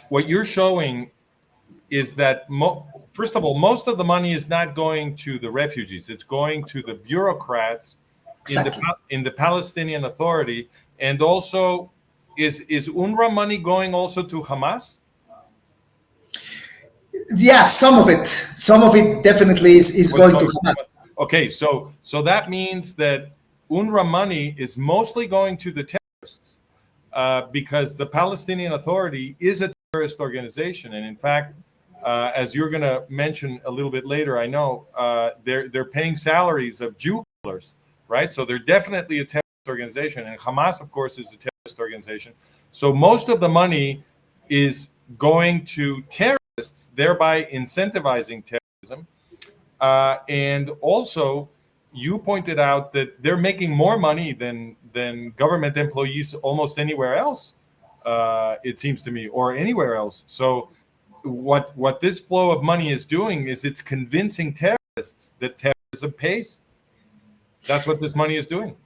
what you're showing is that, first of all, most of the money is not going to the refugees. It's going to the bureaucrats Exactly. in the Palestinian Authority. And also, is UNRWA money going also to Hamas? Yeah, some of it definitely is going to Hamas. Okay, so that means that UNRWA money is mostly going to the terrorists, because the Palestinian Authority is a terrorist organization, and in fact, as you're going to mention a little bit later, I know they're paying salaries of Jew killers, right? So they're definitely a terrorist organization, and Hamas, of course, is a terrorist organization. So most of the money is going to terrorists, thereby incentivizing terrorism. And also, you pointed out that they're making more money than government employees almost anywhere else, it seems to me, or anywhere else. So what this flow of money is doing is it's convincing terrorists that terrorism pays. That's what this money is doing.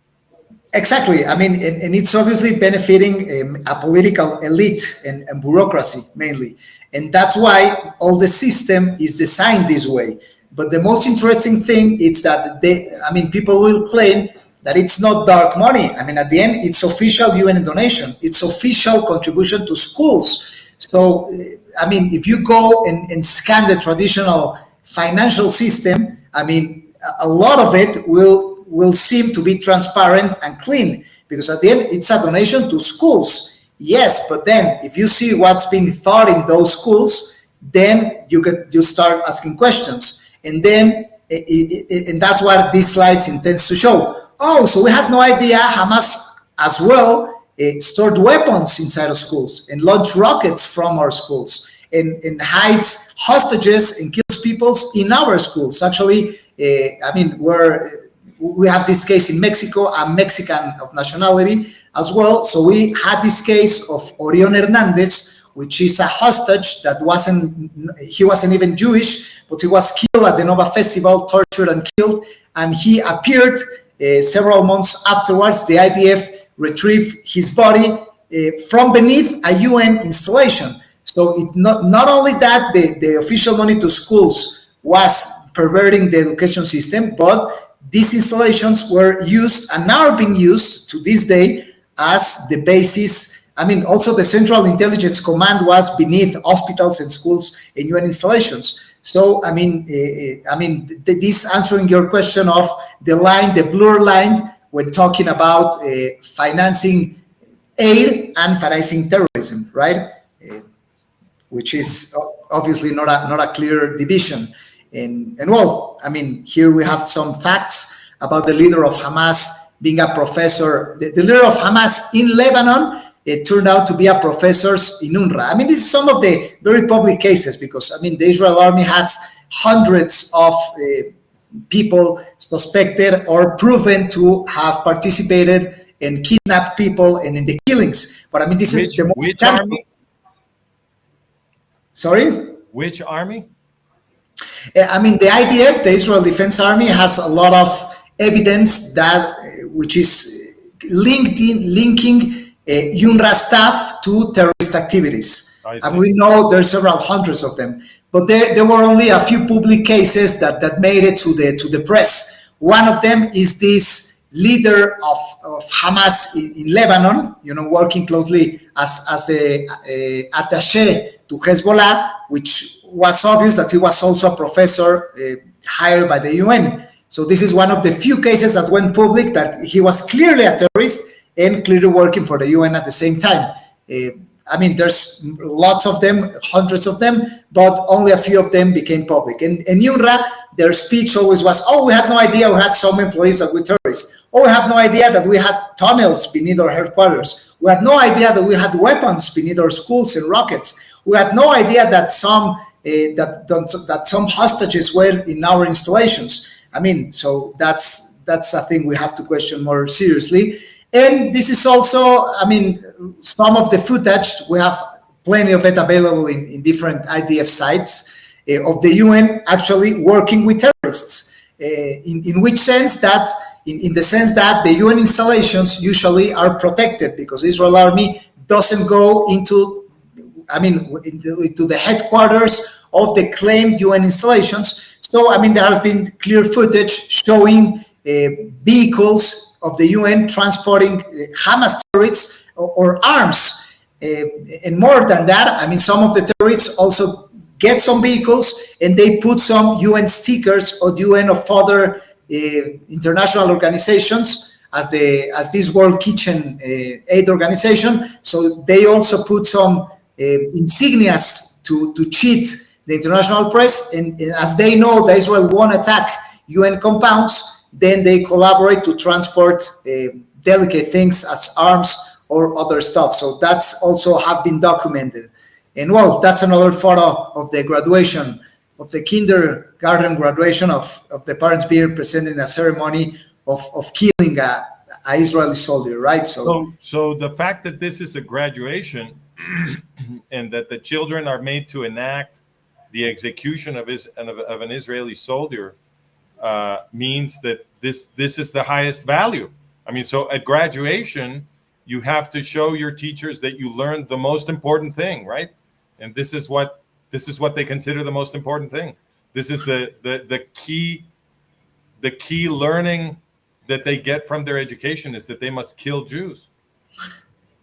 Exactly. I mean, and it's obviously benefiting a political elite and bureaucracy mainly. And that's why all the system is designed this way. But the most interesting thing is that people will claim that it's not dark money. I mean, at the end, it's official UN donation. It's official contribution to schools. So, if you go and scan the traditional financial system, a lot of it will seem to be transparent and clean, because at the end, it's a donation to schools. Yes, but then if you see what's being thought in those schools, then you start asking questions. And then, and that's what these slides intends to show. Oh, so we had no idea Hamas as well stored weapons inside of schools and launched rockets from our schools and hides hostages and kills people in our schools. Actually, we have this case in Mexico, a Mexican of nationality as well. So we had this case of Orion Hernandez, which is a hostage that he wasn't even Jewish, but he was killed at the Nova Festival, tortured and killed. And he appeared several months afterwards. The IDF retrieved his body from beneath a UN installation. So it not only that the official money to schools was perverting the education system, but these installations were used and are being used to this day as the basis. Also the Central Intelligence Command was beneath hospitals and schools and UN installations. So, this answering your question of the blur line when talking about financing aid and financing terrorism, right? Which is obviously not a clear division. And here we have some facts about the leader of Hamas being a professor. The leader of Hamas in Lebanon, it turned out to be a professor in UNRWA. This is some of the very public cases, because the Israel army has hundreds of people suspected or proven to have participated and kidnapped people and in the killings. But this is the most. Which army? Sorry? Which army? The IDF, the Israel Defense Army, has a lot of evidence which is linking UNRWA staff to terrorist activities. And we know there's several hundreds of them. But there were only a few public cases that made it to the press. One of them is this leader of Hamas in Lebanon, working closely as the attaché to Hezbollah, which was obvious that he was also a professor hired by the UN. So this is one of the few cases that went public that he was clearly a terrorist and clearly working for the UN at the same time. There's lots of them, hundreds of them, but only a few of them became public. And UNRWA, their speech always was, we had no idea we had some employees that were terrorists. We have no idea that we had tunnels beneath our headquarters. We had no idea that we had weapons beneath our schools and rockets. We had no idea that some hostages were in our installations. So that's a thing we have to question more seriously. And this is also, some of the footage, we have plenty of it available in different IDF sites of the UN actually working with terrorists. In which sense that, in the sense that the UN installations usually are protected, because the Israel army doesn't go into, into the headquarters of the claimed UN installations. So, there has been clear footage showing vehicles of the UN transporting Hamas terrorists or arms. And more than that, some of the terrorists also get some vehicles and they put some UN stickers or UN of other international organizations as this World Kitchen Aid organization. So they also put some insignias to cheat the international press. And as they know that Israel won't attack UN compounds, then they collaborate to transport delicate things as arms or other stuff. So that's also have been documented. And well, that's another photo of the graduation, of the kindergarten graduation of the parents being present in a ceremony of killing a Israeli soldier, right? So the fact that this is a graduation and that the children are made to enact the execution of an Israeli soldier means that this is the highest value. So at graduation, you have to show your teachers that you learned the most important thing, right? And this is what they consider the most important thing. This is the key learning that they get from their education is that they must kill Jews.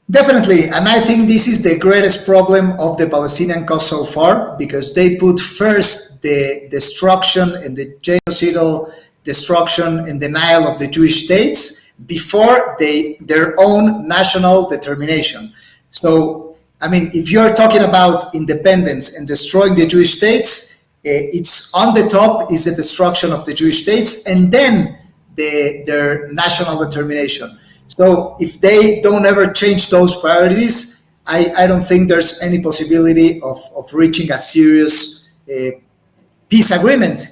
Definitely, and I think this is the greatest problem of the Palestinian cause so far, because they put first the destruction and the genocidal destruction and denial of the Jewish states before their own national determination. So, if you're talking about independence and destroying the Jewish states, it's on the top is the destruction of the Jewish states and then their national determination. So if they don't ever change those priorities, I don't think there's any possibility of reaching a serious peace agreement